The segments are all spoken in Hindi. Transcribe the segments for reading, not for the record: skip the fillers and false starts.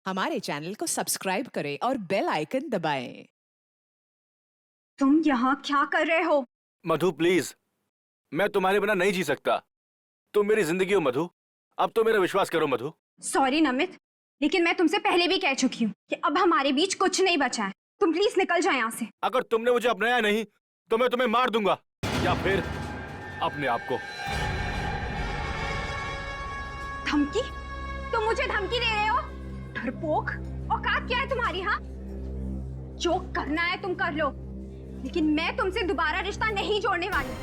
हमारे चैनल को सब्सक्राइब करें और बेल आइकन दबाएं। तुम यहाँ क्या कर रहे हो? मधु प्लीज, मैं तुम्हारे बिना नहीं जी सकता। तुम मेरी जिंदगी हो मधु, अब तो मेरा विश्वास करो मधु। सॉरी नमित, लेकिन मैं तुमसे पहले भी कह चुकी हूँ कि अब हमारे बीच कुछ नहीं बचा है। तुम प्लीज निकल जाओ यहाँ से। अगर तुमने मुझे अपनाया नहीं तो मैं तुम्हें मार दूंगा, या फिर अपने आप को। धमकी? तुम मुझे धमकी दे रहे हो? डरपोक, औकात क्या है तुम्हारी? हाँ, जो करना है तुम कर लो, लेकिन मैं तुमसे दोबारा रिश्ता नहीं जोड़ने वाली।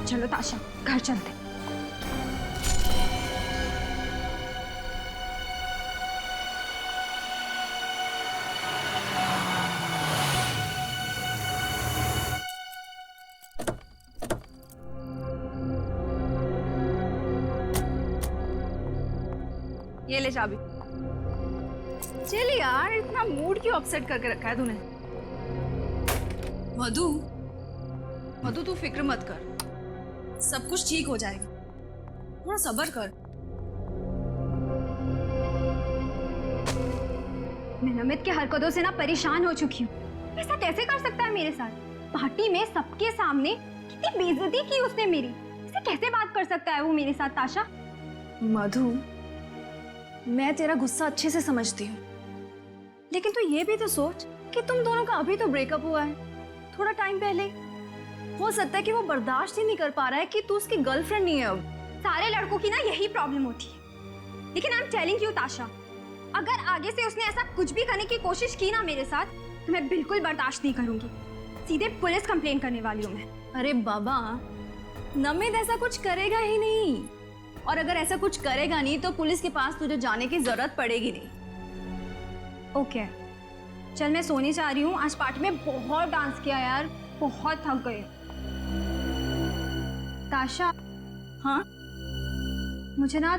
चलो ताशा, घर चलते। ये ले चाबी। चल यार, इतना मूड क्यों अपसेट करके रखा है तूने? मधु, मधु तू फिक्र मत कर, सब कुछ ठीक हो जाएगा। थोड़ा सब्र कर। मैं नमित के हरकतों से ना परेशान हो चुकी हूँ। ऐसा कैसे कर सकता है मेरे साथ? पार्टी में सबके सामने कितनी बेइज्जती की उसने मेरी। ऐसे कैसे बात कर सकता है वो मेरे साथ? ताशा, मधु, मैं तेरा गुस्सा अच्छे से समझती हूँ, लेकिन तू ये भी तो सोच कि तुम दोनों का अभी तो ब्रेकअप हुआ है, थोड़ा टाइम पहले। हो सकता है कि वो बर्दाश्त ही नहीं कर पा रहा है कि तू उसकी गर्लफ्रेंड नहीं है अब। सारे लड़कों की ना यही प्रॉब्लम होती है। लेकिन आई एम टेलिंग यू ताशा, अगर आगे से उसने ऐसा कुछ भी करने की कोशिश की ना मेरे साथ, तो मैं बिल्कुल बर्दाश्त नहीं करूंगी। सीधे पुलिस कंप्लेन करने वाली हूँ मैं। अरे बाबा, नमित ऐसा कुछ करेगा ही नहीं, और अगर ऐसा कुछ करेगा नहीं तो पुलिस के पास तुझे जाने की जरूरत पड़ेगी नहीं। ओके, चल मैं सोने जा रही हूँ। आज पार्टी में बहुत डांस किया यार, बहुत थक गई। ताशा, हाँ मुझे ना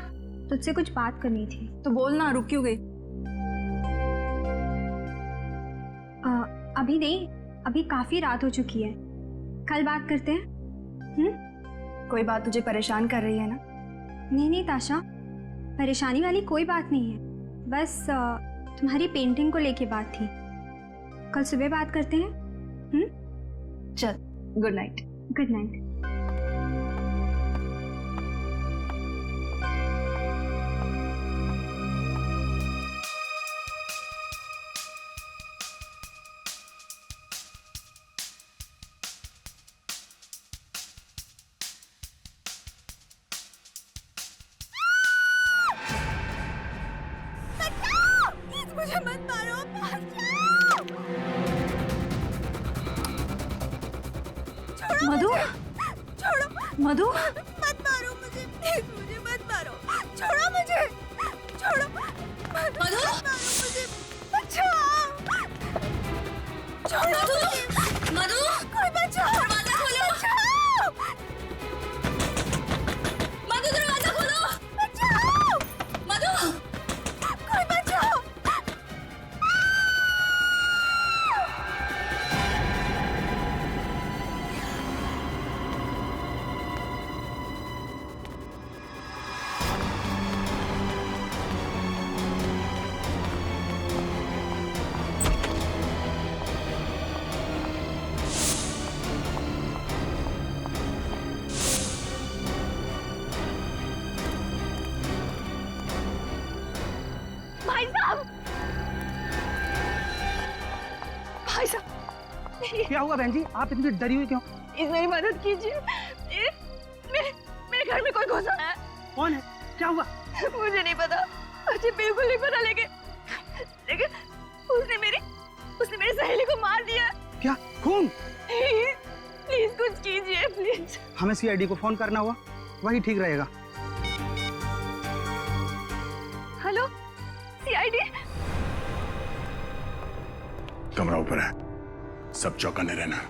तुझसे कुछ बात करनी थी। तो बोल ना, रुक क्यों गई? अभी नहीं, अभी काफी रात हो चुकी है, कल बात करते हैं। कोई बात तुझे परेशान कर रही है ना? नहीं नहीं ताशा, परेशानी वाली कोई बात नहीं है, बस तुम्हारी पेंटिंग को लेके बात थी। कल सुबह बात करते हैं। चल, गुड नाइट। Good night. मुझे मत मारो, मधु, छोड़ो, मधु, मत मारो मुझे, प्लीज मुझे मत मारो, छोड़ो मुझे, छोड़ो, मत मारो मुझे, बचाओ, छोड़ो मुझे, मधु, कोई बचाओ, दरवाजा खोलो, बचाओ, मधु दरवाजा खोलो, बचाओ, मधु, कोई बचाओ। भाई साहब, भाई साहब, क्या हुआ बहन जी? आप इतनी डरी हुई क्यों? प्लीज मेरी मदद कीजिए। मेरे घर में कोई घुसा है। कौन है? क्या हुआ? मुझे नहीं पता, मुझे बिल्कुल नहीं पता, लेकिन उसने मेरी सहेली को मार दिया। क्या खून? प्लीज कुछ कीजिए प्लीज। हमें सीआईडी को फोन करना हुआ, वही ठीक रहेगा। Hello CID. कमरा ऊपर है, सब चौकन्ने रहना।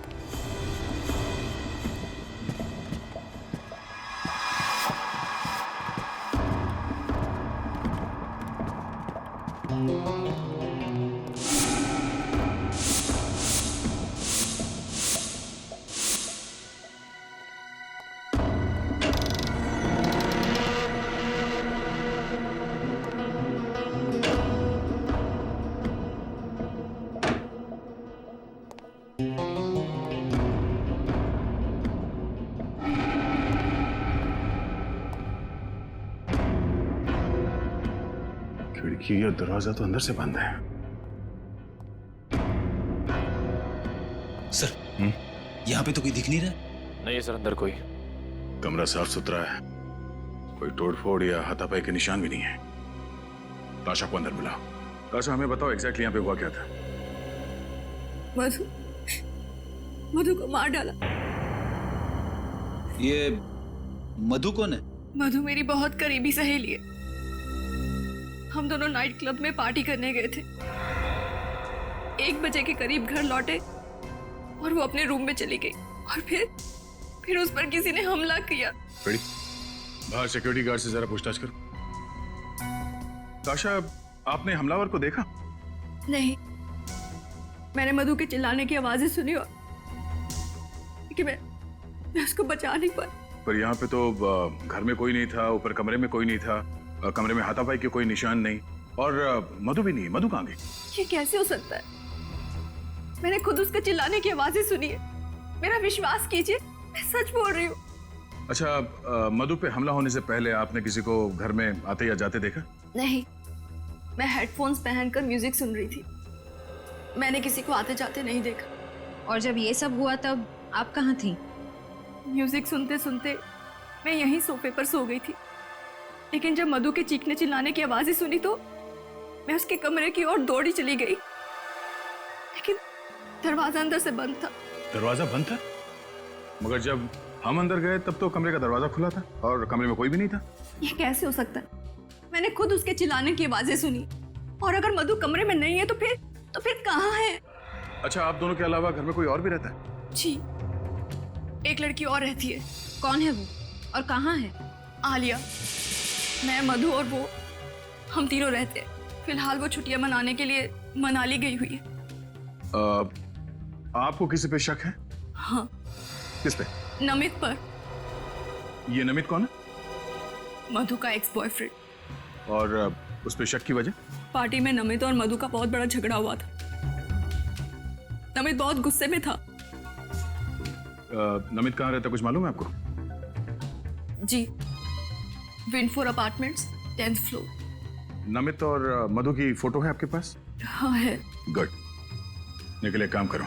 कि यह दरवाजा तो अंदर से बंद है। सर यहाँ पे तो कोई दिख नहीं रहा। नहीं है सर, अंदर कोई। कमरा साफ सुथरा है, कोई तोड़फोड़ या हाथापाई के निशान भी नहीं है। ताशा को अंदर बुलाओ। ताशा, हमें बताओ एग्जैक्टली यहाँ पे हुआ क्या था? मधु मधु को मार डाला। ये मधु कौन है? मधु मेरी बहुत करीबी सहेली है। हम दोनों नाइट क्लब में पार्टी करने गए थे। 1 बजे के करीब घर लौटे और वो अपने रूम में चली गई और फिर उस पर किसी ने हमला किया। रेडी? बाहर सिक्योरिटी गार्ड से जरा पूछताछ करो। ताशा, आपने हमलावर को देखा? नहीं, मैंने मधु के चिल्लाने की आवाजें सुनी और कि मैं उसको बचा नहीं पाई। पर यहाँ पे तो घर में कोई नहीं था, ऊपर कमरे में कोई नहीं था, कमरे में हाथापाई के कोई निशान नहीं, और मधु भी नहीं। मधु कहाँ गई? ये कैसे हो सकता है? मैंने खुद उसके चिल्लाने की आवाजें सुनी है। मेरा विश्वास कीजिए, मैं सच बोल रही हूँ। अच्छा, मधु पे हमला होने से पहले आपने किसी को घर में आते या जाते देखा? नहीं, मैं हेडफोन्स पहनकर म्यूजिक सुन रही थी। मैंने किसी को आते जाते नहीं देखा। और जब ये सब हुआ तब आप कहाँ थी? म्यूजिक सुनते सुनते मैं यहीं सोफे पर सो गई थी, लेकिन जब मधु के चीखने चिल्लाने की आवाजें सुनी तो मैं उसके कमरे की ओर दौड़ी चली गई, लेकिन दरवाजा अंदर से बंद था। दरवाजा बंद था? मगर जब हम अंदर गए तब तो कमरे का दरवाजा खुला था और कमरे में कोई भी नहीं था। ये कैसे हो सकता है? मैंने खुद उसके चिल्लाने की आवाजें सुनी, और अगर मधु कमरे में नहीं है तो फिर कहाँ है? अच्छा, आप दोनों के अलावा घर में कोई और भी रहता है? जी, एक लड़की और रहती है। कौन है वो और कहाँ है? आलिया। मैं, मधु और वो, हम तीनों रहते हैं। फिलहाल वो छुट्टियां मनाने के लिए मनाली गई हुई है। आपको किसी पे शक है? हाँ, किस पे? नमित पर। ये नमित कौन है? मधु का एक्स बॉयफ्रेंड। और उस पे शक की वजह? पार्टी में नमित और मधु का बहुत बड़ा झगड़ा हुआ था। नमित बहुत गुस्से में था। नमित कहाँ रहता, कुछ मालूम है आपको? जी, विंडफोर अपार्टमेंट्स, 10th फ्लोर। नमित और मधु की फोटो है आपके पास? हाँ है। गुड। निकले, काम करो,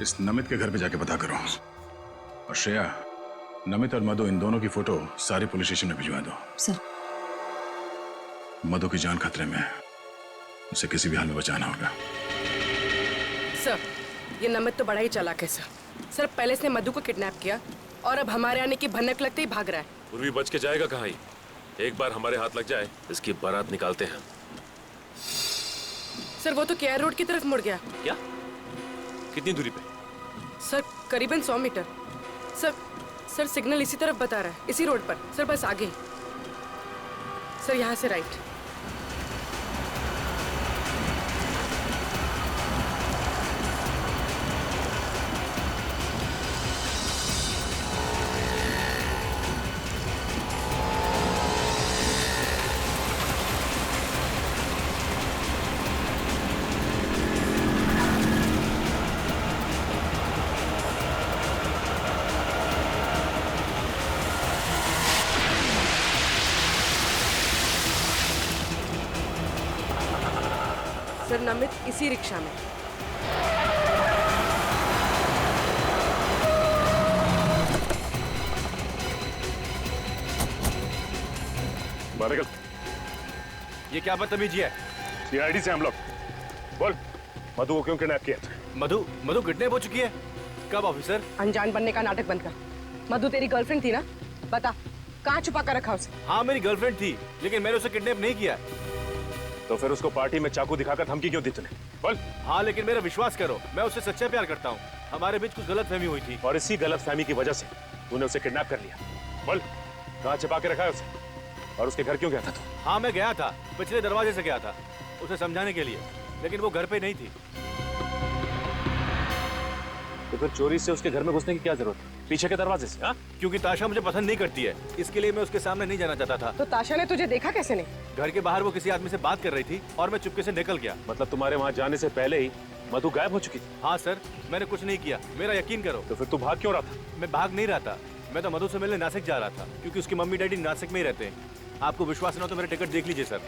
इस नमित के घर पे जाके पता करो। और श्रेया, नमित और मधु, इन दोनों की फोटो सारे पुलिस स्टेशन में भिजवा दो। सर। मधु की जान खतरे में है, उसे किसी भी हाल में बचाना होगा। सर, ये नमित तो बड़ा ही चालाक है सर। सर, पहले इसने मधु को किडनैप किया और अब हमारे आने की भनक लगते ही भाग रहा है। पूर्वी बच के जाएगा कहाँ ही? एक बार हमारे हाथ लग जाए, इसकी बारात निकालते हैं। सर, वो तो केआर रोड की तरफ मुड़ गया। क्या? कितनी दूरी पे? सर, करीबन 100 मीटर। सर सिग्नल इसी तरफ बता रहा है, इसी रोड पर। सर, बस आगे ही। सर, यहाँ से राइट। सर, नमित इसी रिक्शा में। बारगल, ये क्या बदतमीजी है? सीआईडी से हम लोग। बोल, मधु को क्यों किडनैप किया? मधु किडनैप हो चुकी है? कब ऑफिसर? अनजान बनने का नाटक बंद कर। मधु तेरी गर्लफ्रेंड थी ना? बता, कहाँ छुपा कर रखा उसे? हाँ, मेरी गर्लफ्रेंड थी, लेकिन मैंने उसे किडनैप नहीं किया। तो फिर उसको पार्टी में चाकू दिखाकर धमकी क्यों दी तूने? बोल। हाँ, लेकिन मेरा विश्वास करो, मैं उससे सच्चा प्यार करता हूँ। हमारे बीच कुछ गलतफहमी हुई थी। और इसी गलतफहमी की वजह से तूने उसे किडनैप कर लिया। बोल, कहाँ छिपा के रखा है उसे? और उसके घर क्यों गया था तू? हाँ, मैं गया था, पिछले दरवाजे से गया था उसे समझाने के लिए, लेकिन वो घर पे नहीं थी। तो फिर चोरी से उसके घर में घुसने की क्या जरूरत है? पीछे के दरवाजे से? हाँ? क्योंकि ताशा मुझे पसंद नहीं करती है, इसके लिए मैं उसके सामने नहीं जाना चाहता था। तो ताशा ने तुझे देखा कैसे नहीं? घर के बाहर वो किसी आदमी से बात कर रही थी और मैं चुपके से निकल गया। मतलब तुम्हारे वहाँ जाने से पहले ही मधु गायब हो चुकी थी? हाँ सर, मैंने कुछ नहीं किया, मेरा यकीन करो। तो फिर तू भाग क्यों रहा था? मैं भाग नहीं रहा था, मैं तो मधु से मिलने नासिक जा रहा था, क्योंकि उसकी मम्मी डैडी नासिक में ही रहते हैं। आपको विश्वास ना हो तो मेरे टिकट देख लीजिए सर।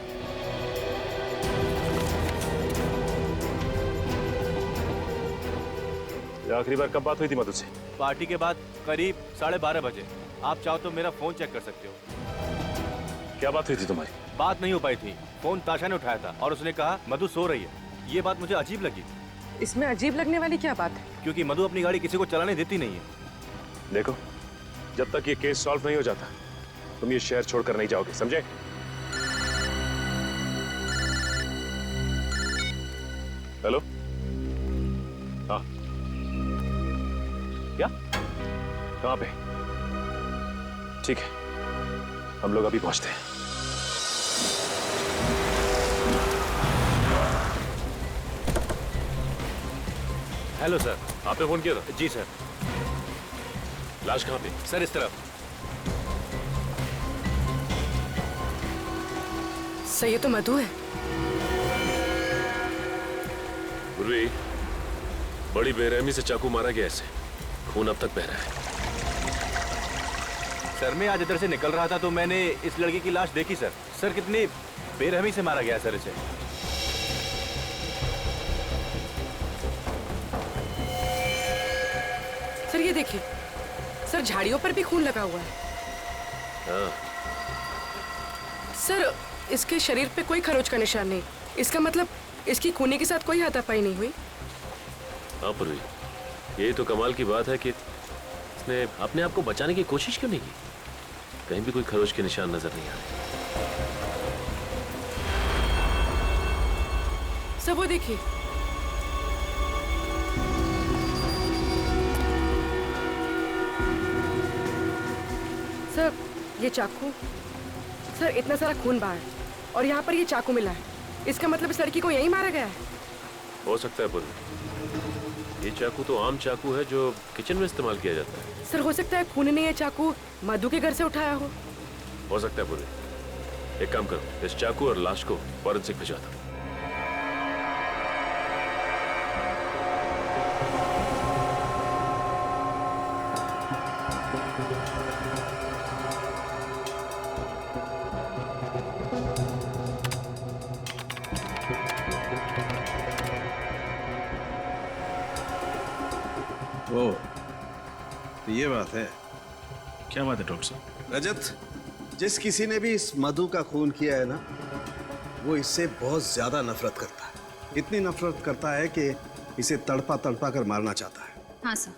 आखिरी बार कब बात हुई थी मधु से? पार्टी के बाद करीब 12:30 बजे। आप चाहो तो मेरा फोन चेक कर सकते हो। क्या बात हुई थी तुम्हारी? बात नहीं हो पाई थी। फोन ताशा ने उठाया था और उसने कहा मधु सो रही है। ये बात मुझे अजीब लगी, इसमें अजीब लगने वाली क्या बात है? क्योंकि मधु अपनी गाड़ी किसी को चलाने देती नहीं है। देखो, जब तक ये केस सॉल्व नहीं हो जाता तुम ये शहर छोड़कर नहीं जाओगे, समझे? हेलो? हाँ, क्या? कहाँ पे? ठीक है, हम लोग अभी पहुंचते हैं। Hello sir. आपने फोन किया था? जी सर। लाश कहाँ पे? सर इस तरफ। सही है, तो मधु है। पूर्वी, बड़ी बेरहमी से चाकू मारा गया इसे। खून अब तक बह रहा है। सर मैं आज इधर से निकल रहा था तो मैंने इस लड़की की लाश देखी सर। सर कितनी बेरहमी से मारा गया सर इसे। सर ये देखिए, सर झाड़ियों पर भी खून लगा हुआ है। हाँ। सर इसके शरीर पे कोई खरोच का निशान नहीं। इसका मतलब इसकी खूनी के साथ कोई हाथापाई नहीं हुई। हाँ पूर्वी, यही तो कमाल की बात है कि इसने अपने आप को बचाने की कोशिश क्यों नहीं की? कहीं भी कोई खरोच के निशान नजर नहीं आ रहे। सर वो देखिए, सर ये चाकू। सर इतना सारा खून बहा है और यहाँ पर ये चाकू मिला है। इसका मतलब इस लड़की को यहीं मारा गया है। हो सकता है पूर्वी, ये चाकू तो आम चाकू है जो किचन में इस्तेमाल किया जाता है। सर हो सकता है खून ने ये चाकू मधु के घर से उठाया हो सकता है पूर्वी। एक काम करो, इस चाकू और लाश को फॉरेंसिक भिजवा दो। ओ, तो ये बात है। क्या बात है डॉक्टर साहब? रजत, जिस किसी ने भी इस मधु का खून किया है ना, वो इससे बहुत ज्यादा नफरत करता है। इतनी नफरत करता है कि इसे तड़पा तड़पा कर मारना चाहता है। हाँ सर,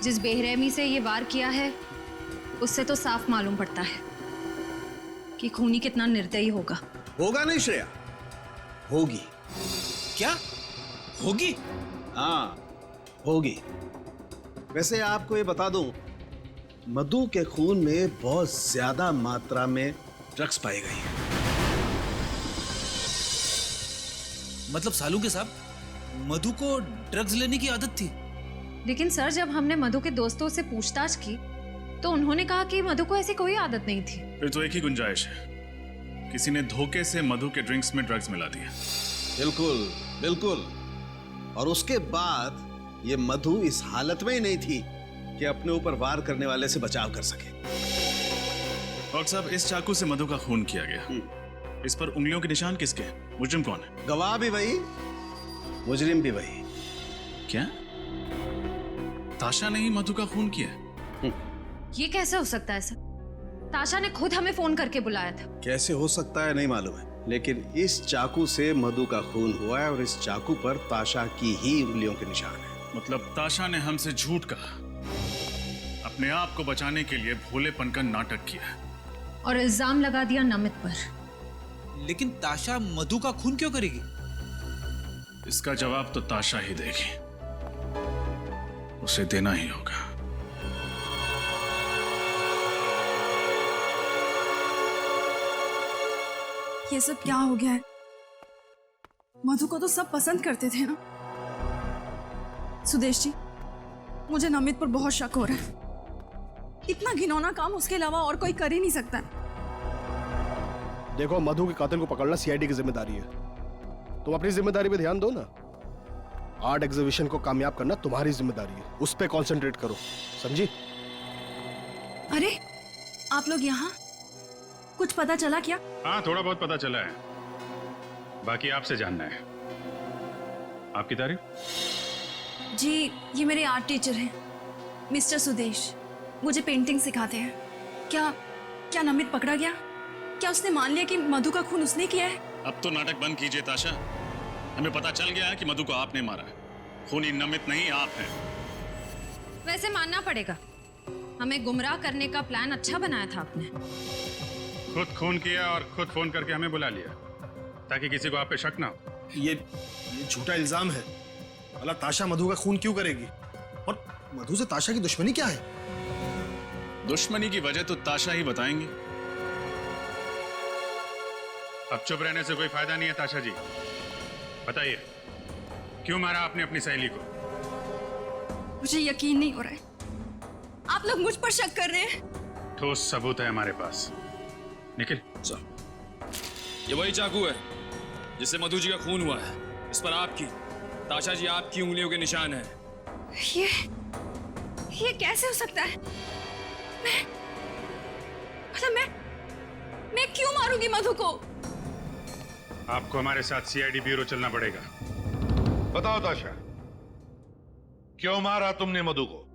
जिस बेरहमी से ये वार किया है उससे तो साफ मालूम पड़ता है कि खूनी कितना निर्दयी होगा। होगा नहीं श्रेया, होगी। क्या होगी? हाँ होगी। वैसे आपको ये बता दूं, मधु के खून में बहुत ज्यादा मात्रा में ड्रग्स पाई गई है। मतलब सालू के साहब, मधु को ड्रग्स लेने की आदत थी? लेकिन सर जब हमने मधु के दोस्तों से पूछताछ की तो उन्होंने कहा कि मधु को ऐसी कोई आदत नहीं थी। फिर तो एक ही गुंजाइश है, किसी ने धोखे से मधु के ड्रिंक्स में ड्रग्स मिला दिया। बिल्कुल बिल्कुल। और उसके बाद ये मधु इस हालत में ही नहीं थी कि अपने ऊपर वार करने वाले से बचाव कर सके। डॉक्टर साहब, इस चाकू से मधु का खून किया गया। इस पर उंगलियों के निशान किसके हैं? मुजरिम कौन है? गवाह भी वही, मुजरिम भी वही। क्या ताशा ने ही मधु का खून किया? ये कैसे हो सकता है सर? ताशा ने खुद हमें फोन करके बुलाया था। कैसे हो सकता है नहीं मालूम है, लेकिन इस चाकू से मधु का खून हुआ है और इस चाकू पर ताशा की ही उंगलियों के निशान है। मतलब ताशा ने हमसे झूठ कहा, अपने आप को बचाने के लिए भोलेपन का नाटक किया और इल्जाम लगा दिया नमित पर। लेकिन ताशा मधु का खून क्यों करेगी? इसका जवाब तो ताशा ही देगी, उसे देना ही होगा। ये सब क्या हो गया है? मधु को तो सब पसंद करते थे ना। सुदेश जी, मुझे नमित पर बहुत शक हो रहा है। इतना घिनौना काम उसके अलावा और कोई कर ही नहीं सकता। देखो, मधु के कातिल को पकड़ना सीआईडी की जिम्मेदारी है। तुम अपनी जिम्मेदारी पे ध्यान दो ना। आर्ट एग्जीबिशन को कामयाब करना तुम्हारी जिम्मेदारी है, उस पे कंसंट्रेट करो, समझी? अरे आप लोग यहाँ, कुछ पता चला क्या? हाँ, थोड़ा बहुत पता चला है, बाकी आपसे जानना है। आपकी तारीफ? जी ये मेरे आर्ट टीचर हैं, मिस्टर सुदेश। मुझे पेंटिंग सिखाते हैं। क्या क्या नमित पकड़ा गया? क्या उसने मान लिया कि मधु का खून उसने किया है? अब तो नाटक बंद कीजिए ताशा। हमें पता चल गया है कि मधु को आपने मारा है। खूनी नमित नहीं, आप हैं। वैसे मानना पड़ेगा, हमें गुमराह करने का प्लान अच्छा बनाया था आपने। खुद खून किया और खुद फोन करके हमें बुला लिया ताकि किसी को आप पे शक ना हो। ये झूठा इल्जाम है। भला ताशा मधु का खून क्यों करेगी? और मधु से ताशा की दुश्मनी क्या है? दुश्मनी की वजह तो ताशा ही बताएंगी। अब चुप रहने से कोई फायदा नहीं है ताशा जी। बताइए, क्यों मारा आपने अपनी सहेली को? मुझे यकीन नहीं हो रहा है, आप लोग मुझ पर शक कर रहे हैं। ठोस सबूत है हमारे पास। निखिल सर, ये वही चाकू है जिससे मधु जी का खून हुआ है। इस पर आपकी, ताशा जी आपकी उंगलियों के निशान है। ये कैसे हो सकता है? मैं क्यों मारूंगी मधु को? आपको हमारे साथ सीआईडी ब्यूरो चलना पड़ेगा। बताओ ताशा, क्यों मारा तुमने मधु को?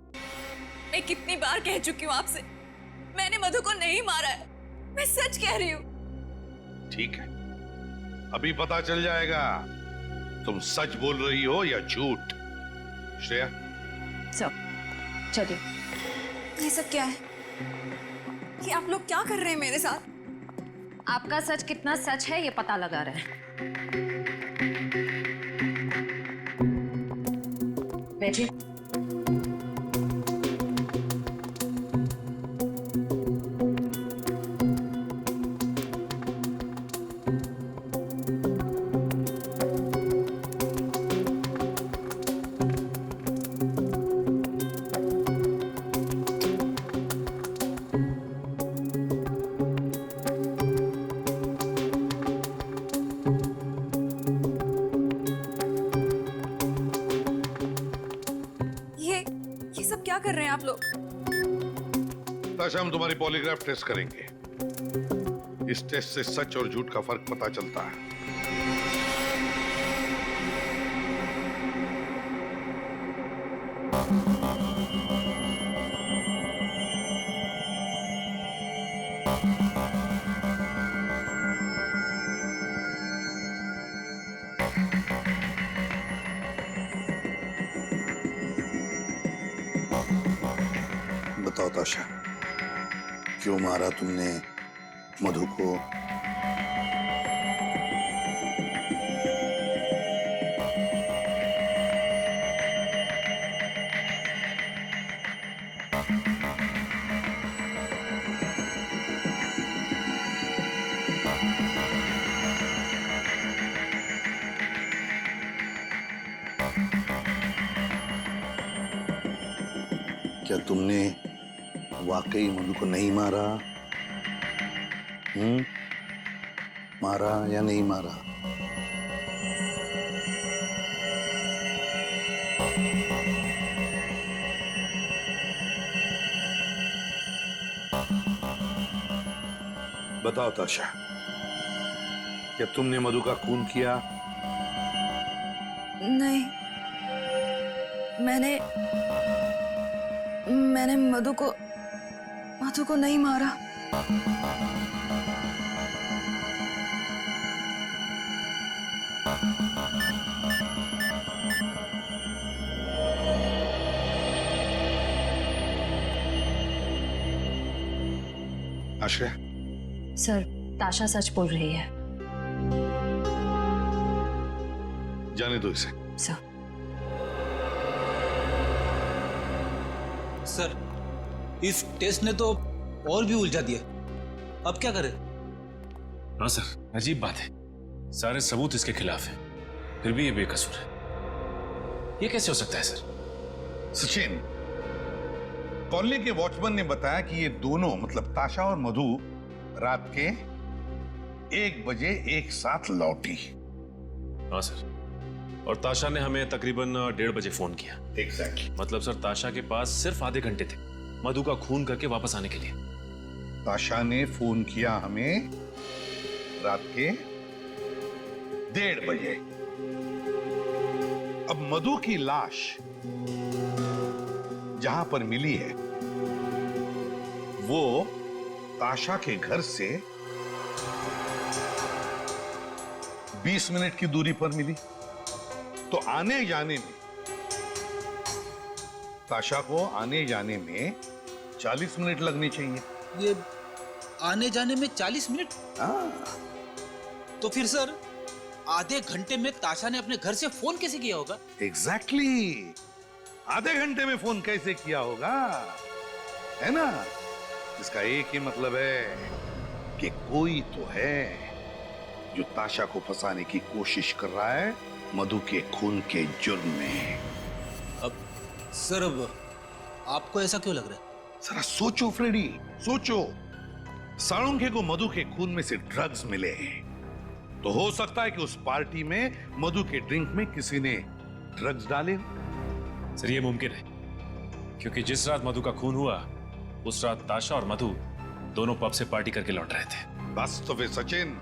मैं कितनी बार कह चुकी हूँ आपसे, मैंने मधु को नहीं मारा है। मैं सच कह रही हूँ। ठीक है, अभी पता चल जाएगा तुम सच बोल रही हो या झूठ। श्रेया, चलिए। ये सब क्या है? ये आप लोग क्या कर रहे हैं मेरे साथ? आपका सच कितना सच है ये पता लगा रहे हैं। बैठिए। ये सब क्या कर रहे हैं आप लोग? ताशा, हम तुम्हारी पॉलीग्राफ टेस्ट करेंगे। इस टेस्ट से सच और झूठ का फर्क पता चलता है। बताओ ताशा, क्यों मारा तुमने मधु को? क्या तुमने वाकई मधु को नहीं मारा? मारा या नहीं मारा? बताओ ताशा, क्या तुमने मधु का खून किया? नहीं, मैंने मधु को नहीं मारा। आश्रय, सर, ताशा सच बोल रही है। जाने दो इसे। सर, इस टेस्ट ने तो और भी उलझा दिया। अब क्या करें? हाँ सर, अजीब बात है, सारे सबूत इसके खिलाफ हैं, फिर भी ये बेकसूर है। ये कैसे हो सकता है सर? सचिन, कॉलोनी के वॉचमैन ने बताया कि ये दोनों मतलब ताशा और मधु रात के 1 बजे एक साथ लौटी। हाँ सर, और ताशा ने हमें तकरीबन 1:30 बजे फोन किया। एग्जैक्टली। मतलब सर, ताशा के पास सिर्फ आधे घंटे थे मधु का खून करके वापस आने के लिए। ताशा ने फोन किया हमें रात के 1:30 बजे। अब मधु की लाश जहां पर मिली है वो ताशा के घर से 20 मिनट की दूरी पर मिली, तो आने जाने में ताशा को आने जाने में 40 मिनट लगनी चाहिए। ये आने जाने में 40 मिनट? तो फिर सर आधे घंटे में ताशा ने अपने घर से फोन कैसे किया होगा? एग्जैक्टली आधे घंटे में फोन कैसे किया होगा, है ना? इसका एक ही मतलब है कि कोई तो है जो ताशा को फंसाने की कोशिश कर रहा है मधु के खून के जुर्म में। अब सर अब आपको ऐसा क्यों लग रहा है? जरा सोचो फ्रेडी, सोचो। साळुंखे को मधु के खून में से ड्रग्स मिले, तो हो सकता है कि उस पार्टी में मधु के ड्रिंक में किसी ने ड्रग्स डाले। सर ये मुमकिन है, क्योंकि जिस रात मधु का खून हुआ उस रात ताशा और मधु दोनों पब से पार्टी करके लौट रहे थे। बस तो फिर सचिन,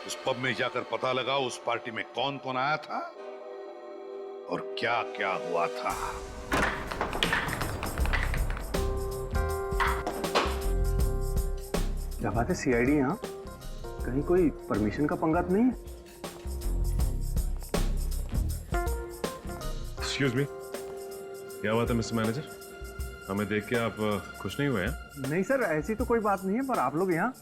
उस पब में जाकर पता लगाओ उस पार्टी में कौन कौन आया था और क्या क्या हुआ था। क्या बात है, सीआईडी यहाँ? कहीं कोई परमिशन का पंगा तो नहीं है? एक्सक्यूज मी, क्या हुआ था मिस्टर मैनेजर? हमें देख के आप खुश नहीं हुए हैं? नहीं सर, ऐसी तो कोई बात नहीं है, पर आप लोग यहाँ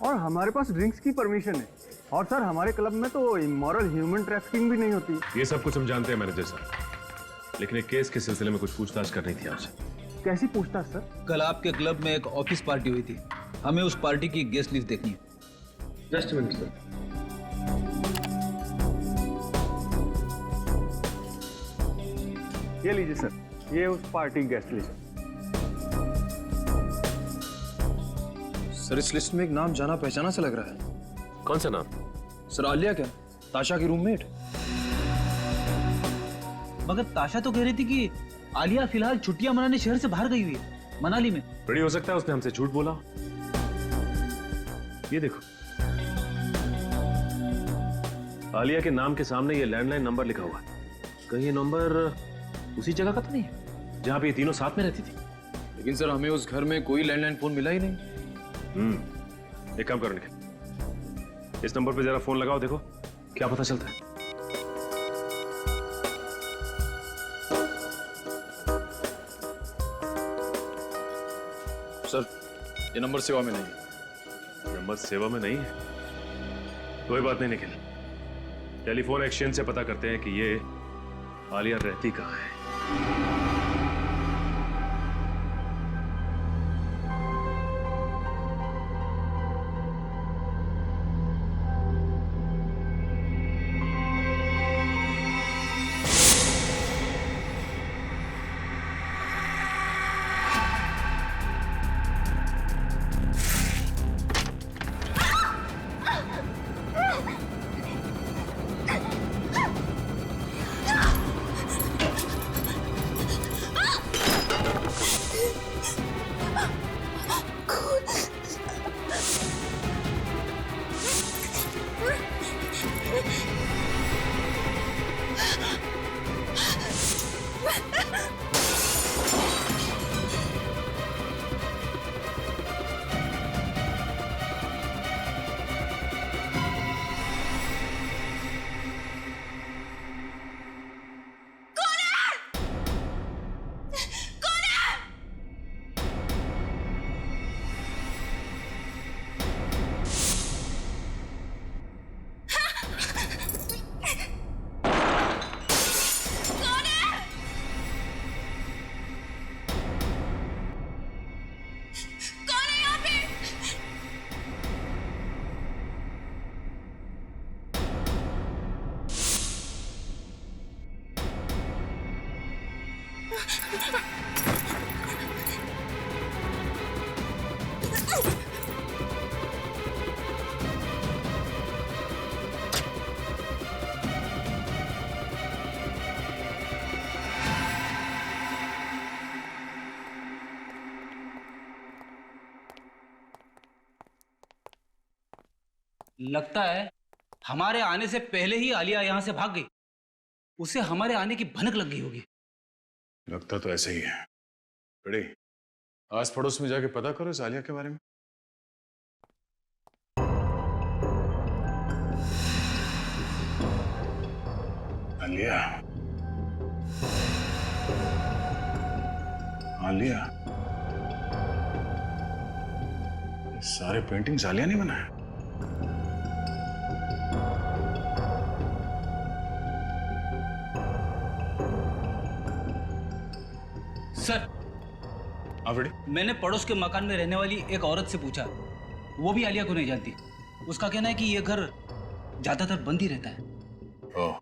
और हमारे पास ड्रिंक्स की परमिशन है, और सर हमारे क्लब में तो इमोरल ह्यूमन ट्रैफिकिंग भी नहीं होती। ये सब कुछ हम जानते हैं मैनेजर साहब, लेकिन एक केस के सिलसिले में कुछ पूछताछ करनी थी आपसे। कैसी पूछताछ सर? कल आपके क्लब में एक ऑफिस पार्टी हुई थी, हमें उस पार्टी की गेस्ट लिस्ट देखनी है। Just minute sir. ये लीजिए सर, ये उस पार्टी गेस्ट लिस्ट। सर इस लिस्ट में एक नाम जाना पहचाना सा लग रहा है। कौन सा नाम? सर आलिया क्या, ताशा की रूममेट? मगर ताशा तो कह रही थी कि आलिया फिलहाल छुट्टियां मनाने शहर से बाहर गई हुई है, मनाली में। बड़ी हो सकता है उसने हमसे झूठ बोला। ये देखो, आलिया के नाम के सामने ये लैंडलाइन नंबर लिखा हुआ है। कहीं ये नंबर उसी जगह का तो नहीं है जहां पे ये तीनों साथ में रहती थी? लेकिन सर हमें उस घर में कोई लैंडलाइन फोन मिला ही नहीं। एक काम करो निखिल, इस नंबर पे जरा फोन लगाओ, देखो क्या पता चलता है। सर ये नंबर सेवा में नहीं है। नंबर सेवा में नहीं है? कोई बात नहीं निखिल, टेलीफोन एक्सचेंज से पता करते हैं कि ये आलिया रहती कहाँ है। लगता है हमारे आने से पहले ही आलिया यहाँ से भाग गई। उसे हमारे आने की भनक लग गई होगी। लगता तो ऐसे ही है। बड़े आस पड़ोस में जाके पता करो इस आलिया के बारे में। आलिया, आलिया, ये सारे पेंटिंग्स आलिया ने बनाए? सर, मैंने पड़ोस के मकान में रहने वाली एक औरत से पूछा, वो भी आलिया को नहीं जानती। उसका कहना है कि ये घर ज्यादातर बंद ही रहता है। ओह,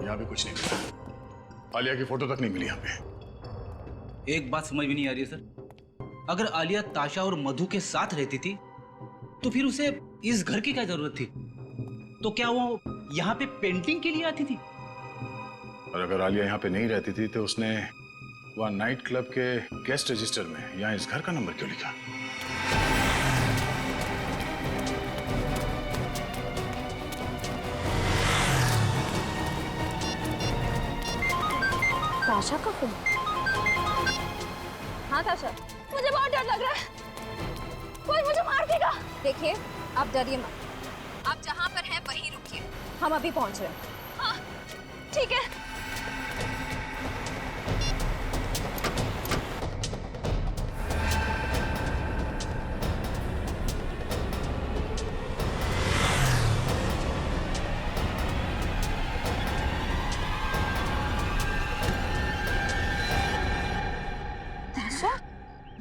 यहाँ भी कुछ नहीं मिला। आलिया की फोटो तक नहीं मिली यहाँ पे। एक बात समझ में नहीं आ रही है सर, अगर आलिया ताशा और मधु के साथ रहती थी तो फिर उसे इस घर की क्या जरूरत थी? तो क्या वो यहाँ पे पेंटिंग के लिए आती थी? और अगर आलिया यहाँ पे नहीं रहती थी तो उसने वहाँ नाइट क्लब के गेस्ट रजिस्टर में यहाँ इस घर का नंबर क्यों लिखा? ताशा का फोन। हाँ ताशा, मुझे बहुत डर लग रहा है, कोई मुझे मार देगा। देखिए, आप डरिए मत, आप जहाँ पर हैं वहीं रुकिए, हम अभी पहुँच रहे हैं। हाँ, ठीक है।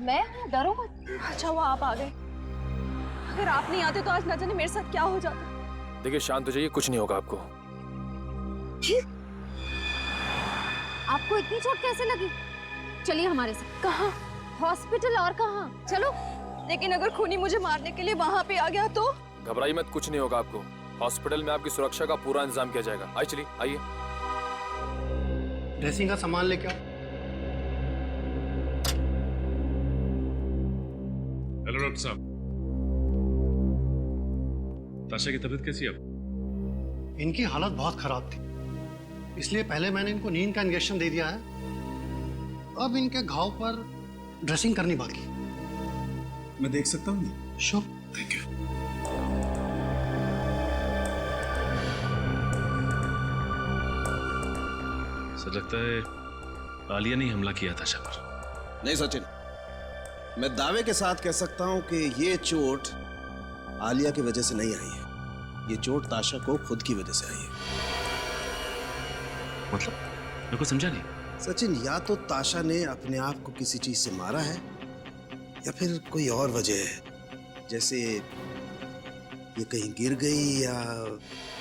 मैं हूँ, डरो मत। अच्छा हुआ आप आ गए, अगर आप नहीं आते तो आज न जाने मेरे साथ क्या हो जाता। देखिए शांत हो जाइए, कुछ नहीं होगा आपको। आपको इतनी चोट कैसे लगी? चलिए हमारे साथ। कहाँ? हॉस्पिटल। और कहाँ? चलो। लेकिन अगर खूनी मुझे मारने के लिए वहाँ पे आ गया तो? घबराइए मत, कुछ नहीं होगा आपको। हॉस्पिटल में आपकी सुरक्षा का पूरा इंतजाम किया जाएगा। आइए चलिए, आइए। ड्रेसिंग का सामान लेके आओ। हेलो डॉक्टर साहब, ताशा की तबीयत कैसी है अब? इनकी हालत बहुत खराब थी, इसलिए पहले मैंने इनको नींद का इंजेक्शन दे दिया है। अब इनके घाव पर ड्रेसिंग करनी बाकी। मैं देख सकता हूँ? श्योर। Thank you. सर लगता है आलिया ने हमला किया ताशा पर। नहीं सचिन, मैं दावे के साथ कह सकता हूं कि ये चोट आलिया की वजह से नहीं आई है। ये चोट ताशा को खुद की वजह से आई है। मतलब? मैं कुछ समझा नहीं। सचिन, या तो ताशा ने अपने आप को किसी चीज से मारा है या फिर कोई और वजह है, जैसे ये कहीं गिर गई या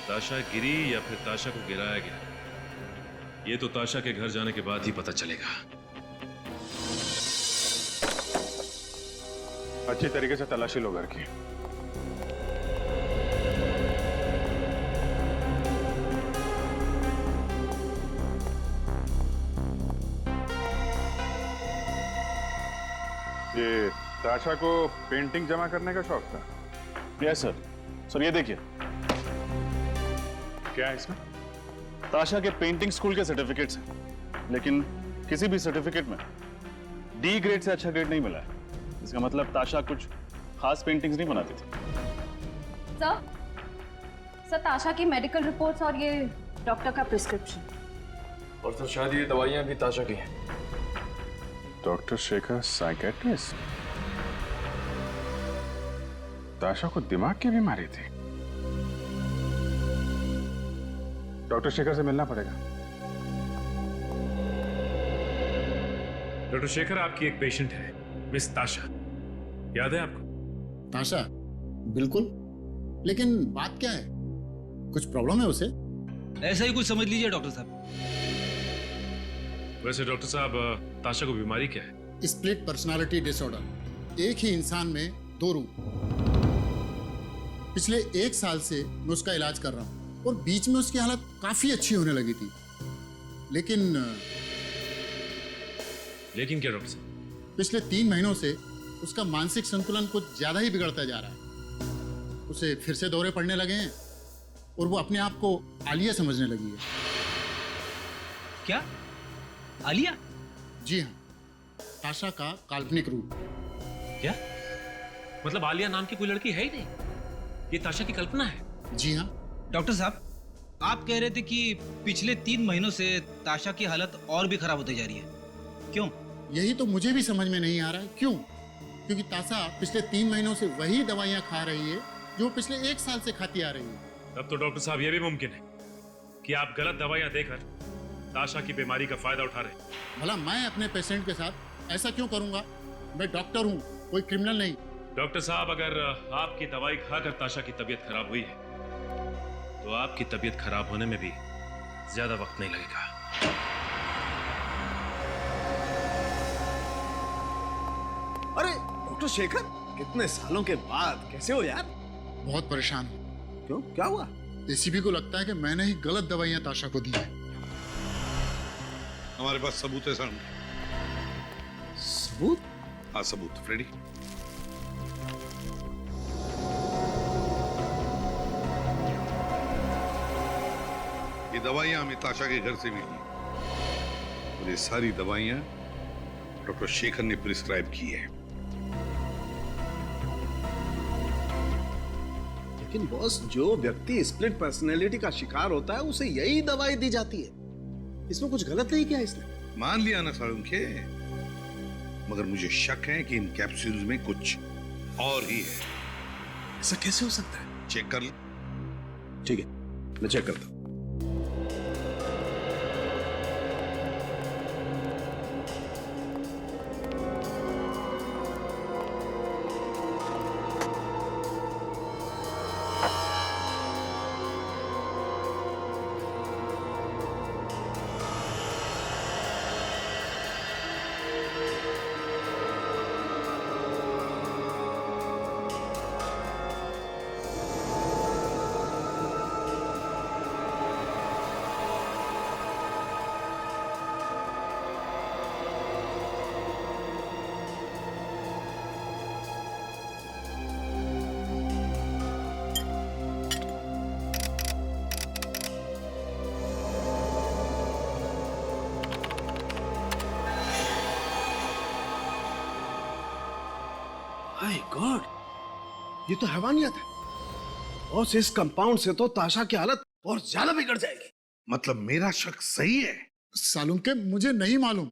ताशा गिरी या फिर ताशा को गिराया गया, ये तो ताशा के घर जाने के बाद ही पता चलेगा। अच्छी तरीके से तलाशी लो घर की। ये ताशा को पेंटिंग जमा करने का शौक था? Yes sir. सर ये देखिए, क्या है इसमें? ताशा के पेंटिंग स्कूल के सर्टिफिकेट्स हैं, लेकिन किसी भी सर्टिफिकेट में डी ग्रेड से अच्छा ग्रेड नहीं मिला है। इसका मतलब ताशा कुछ खास पेंटिंग्स नहीं बनाती थी। सर ताशा की मेडिकल रिपोर्ट्स और ये डॉक्टर का प्रिस्क्रिप्शन। और सर शायद ये दवाइयाँ भी ताशा की हैं। Doctor Shekhar psychiatrist? ताशा को दिमाग की बीमारी थी? डॉक्टर शेखर से मिलना पड़ेगा। डॉक्टर शेखर, आपकी एक पेशेंट है, मिस ताशा, याद है आपको? ताशा? बिल्कुल, लेकिन बात क्या है? कुछ प्रॉब्लम है उसे? ऐसा ही कुछ समझ लीजिए डॉक्टर साहब। वैसे डॉक्टर साहब, ताशा को बीमारी क्या है? Split personality disorder. एक ही इंसान में दो रूप। पिछले 1 साल से मैं उसका इलाज कर रहा हूँ और बीच में उसकी हालत काफी अच्छी होने लगी थी, लेकिन क्या डॉक्टर साहब? पिछले 3 महीनों से उसका मानसिक संतुलन कुछ ज्यादा ही बिगड़ता जा रहा है। उसे फिर से दौरे पड़ने लगे हैं और वो अपने आप को आलिया समझने लगी है। क्या? आलिया? जी हाँ, ताशा का काल्पनिक रूप। क्या मतलब आलिया नाम की कोई लड़की है ही नहीं, ये ताशा की कल्पना है? जी हाँ। डॉक्टर साहब, आप कह रहे थे कि पिछले 3 महीनों से ताशा की हालत और भी खराब होती जा रही है, क्यों? यही तो मुझे भी समझ में नहीं आ रहा है, क्यों? क्योंकि ताशा पिछले 3 महीनों से वही दवाइयाँ खा रही है जो पिछले 1 साल से खाती आ रही है। तब तो डॉक्टर साहब ये भी मुमकिन है कि आप गलत दवाइयां देकर ताशा की बीमारी का फायदा उठा रहे हैं। भला मैं अपने पेशेंट के साथ ऐसा क्यों करूंगा? मैं डॉक्टर हूँ, कोई क्रिमिनल नहीं। डॉक्टर साहब, अगर आपकी दवाई खाकर ताशा की तबीयत खराब हुई है तो आपकी तबीयत खराब होने में भी ज्यादा वक्त नहीं लगेगा। अरे डॉक्टर शेखर, कितने सालों के बाद कैसे हो यार? बहुत परेशान हूँ। क्यों, क्या हुआ? एसीपी को लगता है कि मैंने ही गलत दवाइयाँ ताशा को दी है। हमारे पास सबूत है सर। सबूत? हाँ सबूत, फ्रेडी। ये दवाइयां हमें ताशा के घर से मिली और ये सारी दवाइयां डॉक्टर शेखर ने प्रिस्क्राइब की है। लेकिन बॉस, जो व्यक्ति स्प्लिट पर्सनैलिटी का शिकार होता है उसे यही दवाई दी जाती है। इसमें कुछ गलत नहीं किया इसने। मान लिया ना साळुंखे, मगर मुझे शक है कि इन कैप्सूल्स में कुछ और ही है। ऐसा कैसे हो सकता है? चेक कर ले। ठीक है, मैं चेक करता हूं। माय गॉड, ये तो हैवानियत है। बॉस, इस कंपाउंड से तो ताशा की हालत और ज्यादा बिगड़ जाएगी। मतलब मेरा शक सही है? सालूम के मुझे नहीं मालूम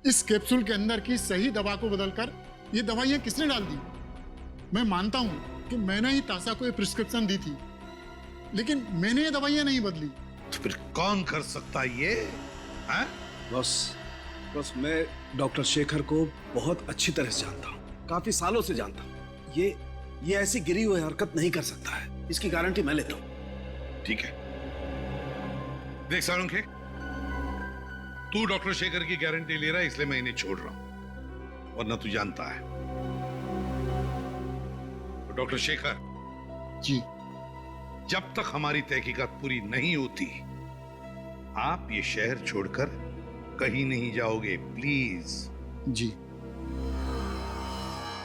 इस कैप्सूल के अंदर की सही दवा को बदलकर ये दवाइयाँ किसने डाल दी। मैं मानता हूँ कि मैंने ही ताशा को ये प्रिस्क्रिप्शन दी थी, लेकिन मैंने ये दवाइयाँ नहीं बदली। तो फिर कौन कर सकता है ये? हाँ? बॉस, मैं डॉक्टर शेखर को बहुत अच्छी तरह से जानता हूँ, काफी सालों से जानता हूँ। ये ऐसी गिरी हुई हरकत नहीं कर सकता है, इसकी गारंटी मैं लेता हूँ। ठीक है, देख साळुंखे, तू डॉक्टर शेखर की गारंटी ले रहा है, इसलिए मैं इन्हें छोड़ रहा हूं, वरना तू जानता है तो डॉक्टर शेखर जी, जब तक हमारी तहकीकात पूरी नहीं होती आप ये शहर छोड़कर कहीं नहीं जाओगे, प्लीज। जी।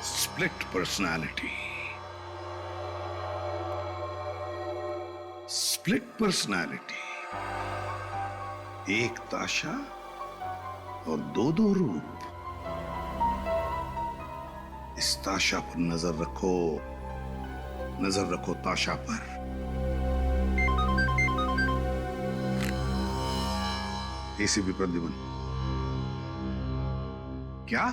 स्प्लिट पर्सनालिटी, स्प्लिट पर्सनालिटी, एक ताशा और दो रूप। इस ताशा पर नजर रखो ताशा पर। एसीपी प्रद्युमन, क्या?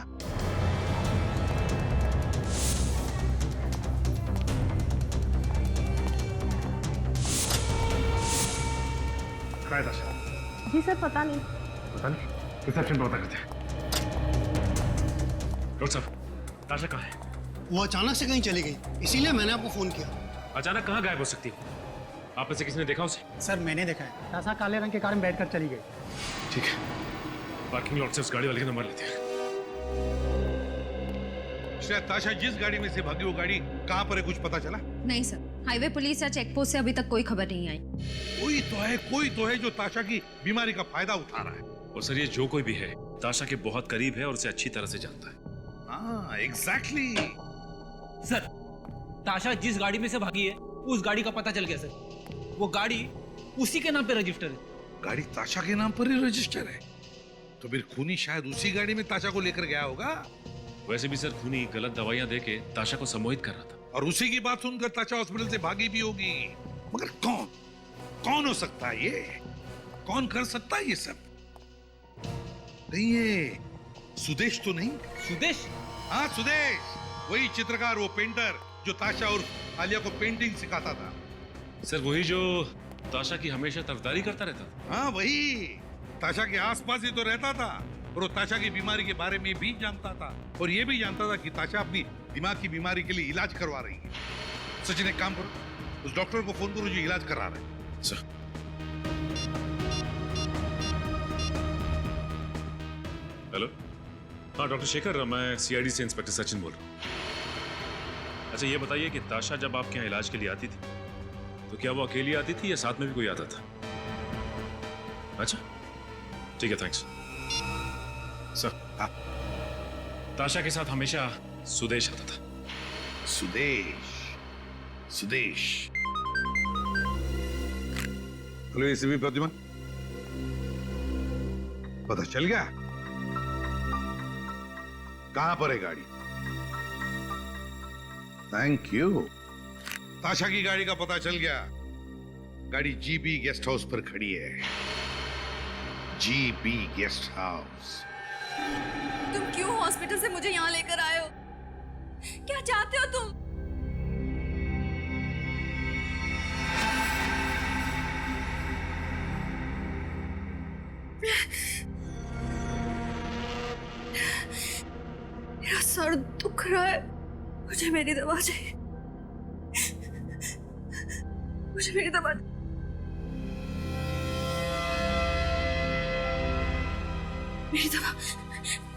ताशा? जी सर, पता नहीं। रिसेप्शन पर पता करते हैं। डॉक्टर साहब, ताशा कहाँ है? वो अचानक से कहीं चली गई, इसीलिए मैंने आपको फोन किया। अचानक कहाँ गायब हो सकती है? आप में से किसी ने देखा उसे? सर मैंने देखा है, ताशा काले रंग के कार में बैठकर चली गई। ठीक है, पार्किंग लॉट से उस गाड़ी वाले का नंबर लेते हैं। शायद ताशा जिस गाड़ी में से भागी वो गाड़ी कहाँ पर है, कुछ पता चला? नहीं सर, हाईवे पुलिस या चेकपोस्ट से अभी तक कोई खबर नहीं आई। कोई तो है जो ताशा की बीमारी का फायदा उठा रहा है। और सर, ये जो कोई भी है ताशा के बहुत करीब है और उसे अच्छी तरह से जानता है। हाँ, एग्जैक्टली। सर, ताशा जिस गाड़ी में से भागी है उस गाड़ी का पता चल गया सर। वो गाड़ी उसी के नाम पे रजिस्टर है। गाड़ी ताशा के नाम पर ही रजिस्टर है, तो फिर खूनी शायद उसी गाड़ी में ताशा को लेकर गया होगा। वैसे भी सर खूनी गलत दवाइयां देके ताशा को सम्मोहित कर रहा था। और उसी की बात सुनकर ताशा हॉस्पिटल से भागी भी होगी। मगर कौन हो सकता है ये? कौन कर सकता है ये सब? नहीं, ये सुदेश तो नहीं? सुदेश? हाँ सुदेश, वही चित्रकार, वो पेंटर जो ताशा और आलिया को पेंटिंग सिखाता था। सर वही जो ताशा की हमेशा तरफदारी करता रहता था। हाँ वही, ताशा के आसपास ही तो रहता था और वो ताशा की बीमारी के बारे में भी जानता था और ये भी जानता था कि ताशा अपनी दिमाग की बीमारी के लिए इलाज करवा रही है। सचिन एक काम करो, उस डॉक्टर को फोन करो जो इलाज करा रहे हैं। सर हेलो, हाँ डॉक्टर शेखर, मैं सीआईडी से इंस्पेक्टर सचिन बोल रहा हूँ। अच्छा ये बताइए कि ताशा जब आपके यहाँ इलाज के लिए आती थी तो क्या वो अकेली आती थी या साथ में भी कोई आता था? अच्छा ठीक है, थैंक्स सर। हाँ, ताशा के साथ हमेशा सुदेश आता था। सुदेश। हेलो एसीपी प्रतिमा, पता चल गया कहां पर है गाड़ी? Thank you. ताशा की गाड़ी का पता चल गया। गाड़ी जीबी गेस्ट हाउस पर खड़ी है। GB guest house. तुम क्यों हॉस्पिटल से मुझे यहाँ लेकर आए हो? क्या चाहते हो तुम? मेरा सर दुख रहा है, मुझे मेरी दवा चाहिए। मुझे मेरी दवा।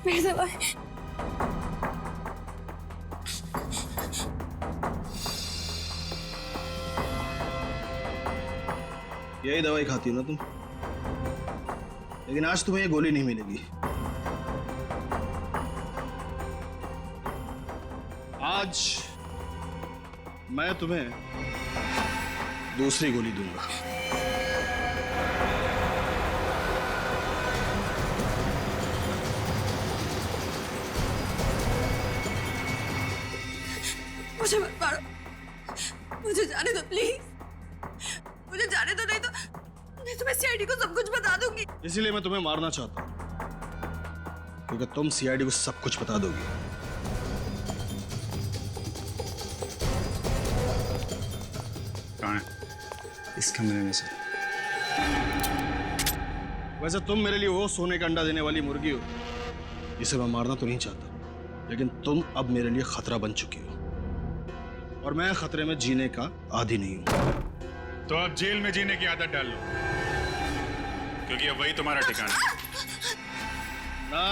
मेरी दवा। यही दवाई खाती हो ना तुम? लेकिन आज तुम्हें ये गोली नहीं मिलेगी। आज मैं तुम्हें दूसरी गोली दूंगा। मुझे मत मारो, मुझे जाने दो प्लीज, मुझे जाने दो, नहीं तो मैं तुम्हें सीआईडी को सब कुछ बता दूंगी। इसीलिए मैं तुम्हें मारना चाहता हूं, क्योंकि तुम सीआईडी को सब कुछ बता दोगी। कहाँ है? इस कमरे में सर। वैसे तुम मेरे लिए वो सोने का अंडा देने वाली मुर्गी हो जिसे मैं मारना तो नहीं चाहता, लेकिन तुम अब मेरे लिए खतरा बन चुकी हो और मैं खतरे में जीने का आदी नहीं हूं। तो अब जेल में जीने की आदत डाल लो, क्योंकि अब वही तुम्हारा ठिकाना है।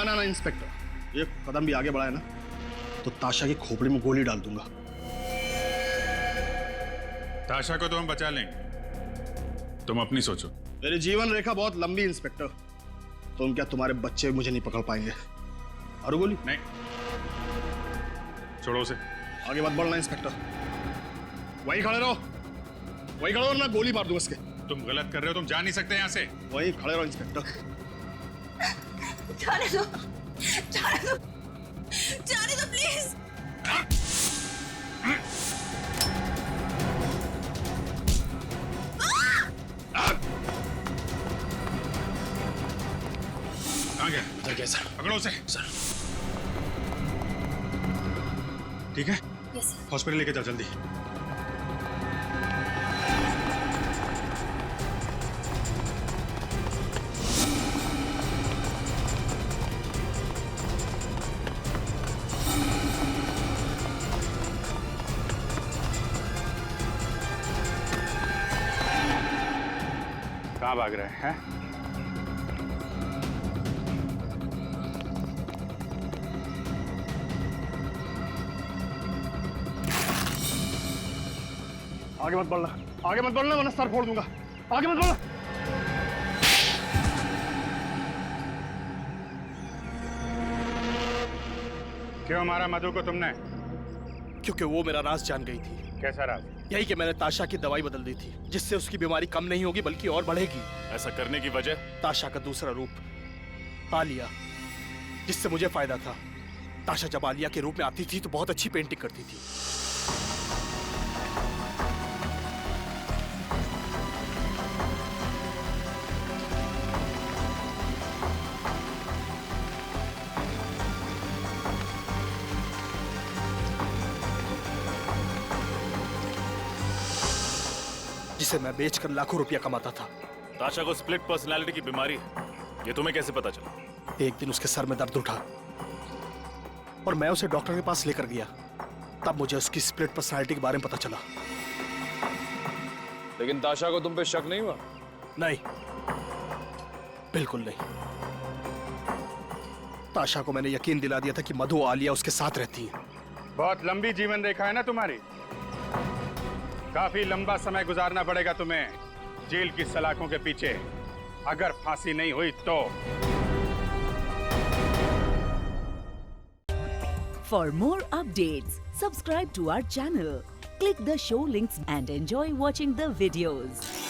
ना इंस्पेक्टर, एक कदम भी आगे बढ़ाए ना तो ताशा की खोपड़ी में गोली डाल दूंगा। ताशा को तो हम बचा लेंगे, तुम अपनी सोचो। मेरी जीवन रेखा बहुत लंबी इंस्पेक्टर, तुम क्या तुम्हारे बच्चे मुझे नहीं पकड़ पाएंगे। और गोली नहीं, छोड़ो उसे। आगे मत बढ़ना इंस्पेक्टर, वहीं खड़े रहो, वहीं खड़े रहो, ना गोली मार दूंगा इसके। तुम गलत कर रहे हो, तुम जा नहीं सकते यहाँ से। वहीं खड़े रहो इंस्पेक्टर। जाने दो, जाने दो, जाने दो प्लीज। कहाँ गया? उधर गया सर। पकड़ो उसे। सर ठीक है, यस हॉस्पिटल लेके जाओ जल्दी। कहाँ भाग रहे हैं? आगे मत बढ़ना, आगे मत बढ़ना वरना सर फोड़ दूंगा। आगे मत बढ़ना। क्यों मारा मधु को तुमने? क्योंकि वो मेरा राज जान गई थी। कैसा राज? यही कि मैंने ताशा की दवाई बदल दी थी, जिससे उसकी बीमारी कम नहीं होगी बल्कि और बढ़ेगी। ऐसा करने की वजह? ताशा का दूसरा रूप आलिया, जिससे मुझे फायदा था। ताशा जब आलिया के रूप में आती थी तो बहुत अच्छी पेंटिंग करती थी। जिसे मैं बेचकर लाखों रुपया कमाता था। ताशा को स्प्लिट पर्सनालिटी की बीमारी है, ये तुम्हें कैसे पता चला? एक दिन उसके सर में दर्द उठा और मैं उसे डॉक्टर के पास लेकर गया। तब मुझे उसकी स्प्लिट पर्सनालिटी के बारे में पता चला। लेकिन ताशा को तुम पे शक नहीं हुआ? नहीं, बिल्कुल नहीं। ताशा को मैंने यकीन दिला दिया था कि मधु और आलिया उसके साथ रहती है। बहुत लंबी जीवन रेखा है ना तुम्हारी, काफी लंबा समय गुजारना पड़ेगा तुम्हें जेल की सलाखों के पीछे, अगर फांसी नहीं हुई तो। For more updates, subscribe to our channel, click the show links and enjoy watching the videos.